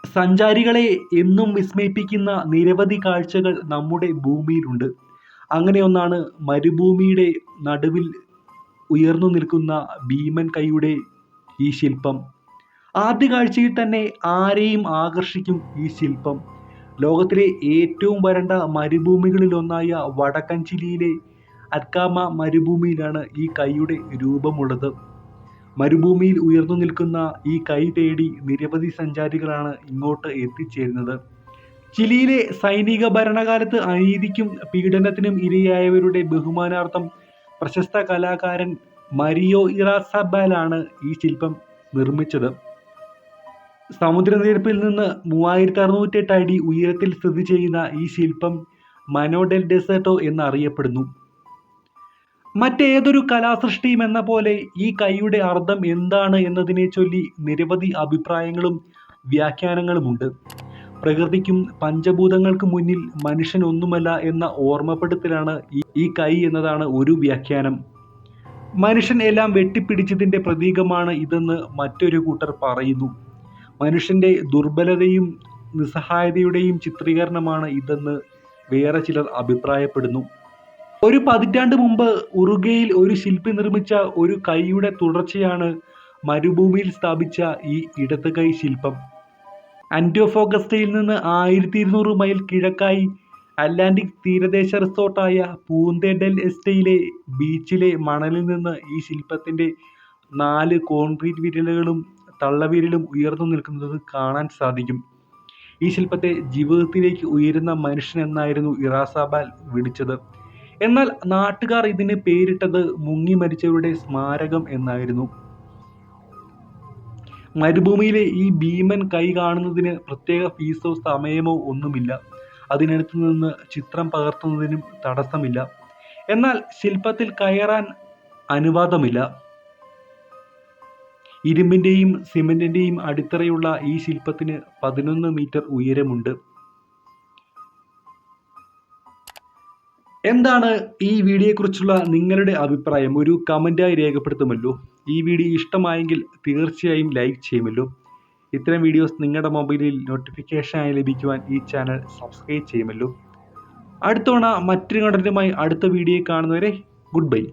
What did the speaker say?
സഞ്ചാരികളെ എന്നും വിസ്മയിപ്പിക്കുന്ന നിരവധി കാഴ്ചകൾ നമ്മുടെ ഭൂമിയിലുണ്ട്. അങ്ങനെ ഒന്നാണ് മരുഭൂമിയുടെ നടുവിൽ ഉയർന്നു നിൽക്കുന്ന ഭീമൻ കൈയുടെ ഈ ശില്പം. ആദ്യ കാഴ്ചയിൽ തന്നെ ആരെയും ആകർഷിക്കും ഈ ശില്പം. ലോകത്തിലെ ഏറ്റവും വരണ്ട മരുഭൂമികളിലൊന്നായ വടക്കൻ ചിലിയിലെ അറ്റ്കാമ മരുഭൂമിയിലാണ് ഈ കൈയുടെ രൂപമുള്ളത്. മരുഭൂമിയിൽ ഉയർന്നു നിൽക്കുന്ന ഈ കൈ തേടി നിരവധി സഞ്ചാരികളാണ് ഇങ്ങോട്ട് എത്തിച്ചേരുന്നത്. ചിലിയിലെ സൈനിക ഭരണകാലത്ത് അനീതിക്കും പീഡനത്തിനും ഇരയായവരുടെ ബഹുമാനാർത്ഥം പ്രശസ്ത കലാകാരൻ മരിയോ ഇറാസാബാലാണ് ഈ ശില്പം നിർമ്മിച്ചത്. സമുദ്രനിരപ്പിൽ നിന്ന് 3608 അടി ഉയരത്തിൽ സ്ഥിതി ചെയ്യുന്ന ഈ ശില്പം മനോ ഡെൽ ഡെസേർട്ടോ എന്നറിയപ്പെടുന്നു. മറ്റേതൊരു കലാസൃഷ്ടിയും എന്ന പോലെ ഈ കൈയുടെ അർത്ഥം എന്താണ് എന്നതിനെ ചൊല്ലി നിരവധി അഭിപ്രായങ്ങളും വ്യാഖ്യാനങ്ങളുമുണ്ട്. പ്രകൃതിക്കും പഞ്ചഭൂതങ്ങൾക്കും മുന്നിൽ മനുഷ്യൻ ഒന്നുമല്ല എന്ന ഓർമ്മപ്പെടുത്തലാണ് ഈ കൈ എന്നതാണ് ഒരു വ്യാഖ്യാനം. മനുഷ്യൻ എല്ലാം വെട്ടിപ്പിടിച്ചതിൻ്റെ പ്രതീകമാണ് ഇതെന്ന് മറ്റൊരു കൂട്ടർ പറയുന്നു. മനുഷ്യൻ്റെ ദുർബലതയും നിസ്സഹായതയുടെയും ചിത്രീകരണമാണ് ഇതെന്ന് വേറെ ചിലർ അഭിപ്രായപ്പെടുന്നു. ഒരു പതിറ്റാണ്ട് മുമ്പ് ഉറുഗ്വേയിൽ ഒരു ശില്പി നിർമ്മിച്ച ഒരു കൈയുടെ തുടർച്ചയാണ് മരുഭൂമിയിൽ സ്ഥാപിച്ച ഈ ഇടത് കൈ ശില്പം. ആന്റിയോഫഗസ്റ്റയിൽ നിന്ന് 1200 മൈൽ കിഴക്കായി അറ്റ്ലാന്റിക് തീരദേശ റിസോർട്ടായ പൂന്ത ഡെൽ എസ്റ്റയിലെ ബീച്ചിലെ മണലിൽ നിന്ന് ഈ ശില്പത്തിൻ്റെ 4 കോൺക്രീറ്റ് വിരലുകളും തള്ളവിരലും ഉയർന്നു നിൽക്കുന്നത് കാണാൻ സാധിക്കും. ഈ ശില്പത്തെ ജീവിതത്തിലേക്ക് ഉയരുന്ന മനുഷ്യൻ എന്നായിരുന്നു ഇറാസാബാൽ വിളിച്ചത്. എന്നാൽ നാട്ടുകാർ ഇതിന് പേരിട്ടത് മുങ്ങി മരിച്ചവരുടെ സ്മാരകം എന്നായിരുന്നു. മരുഭൂമിയിലെ ഈ ഭീമൻ കൈ കാണുന്നതിന് പ്രത്യേക ഫീസോ സമയമോ ഒന്നുമില്ല. അതിനടുത്ത് നിന്ന് ചിത്രം പകർത്തുന്നതിനും തടസ്സമില്ല. എന്നാൽ ശില്പത്തിൽ കയറാൻ അനുവാദമില്ല. ഇരുമ്പിൻ്റെയും സിമന്റിൻ്റെയും അടിത്തറയുള്ള ഈ ശില്പത്തിന് 11 മീറ്റർ ഉയരമുണ്ട്. എന്താണ് ഈ വീഡിയോയെക്കുറിച്ചുള്ള നിങ്ങളുടെ അഭിപ്രായം? ഒരു കമൻറ്റായി രേഖപ്പെടുത്തുമല്ലോ. ഈ വീഡിയോ ഇഷ്ടമായെങ്കിൽ തീർച്ചയായും ലൈക്ക് ചെയ്യുമല്ലോ. ഇത്തരം വീഡിയോസ് നിങ്ങളുടെ മൊബൈലിൽ നോട്ടിഫിക്കേഷനായി ലഭിക്കുവാൻ ഈ ചാനൽ സബ്സ്ക്രൈബ് ചെയ്യുമല്ലോ. അടുത്ത തവണ മറ്റൊരു കണ്ടന്റുമായി അടുത്ത വീഡിയോ കാണുന്നവരെ ഗുഡ് ബൈ.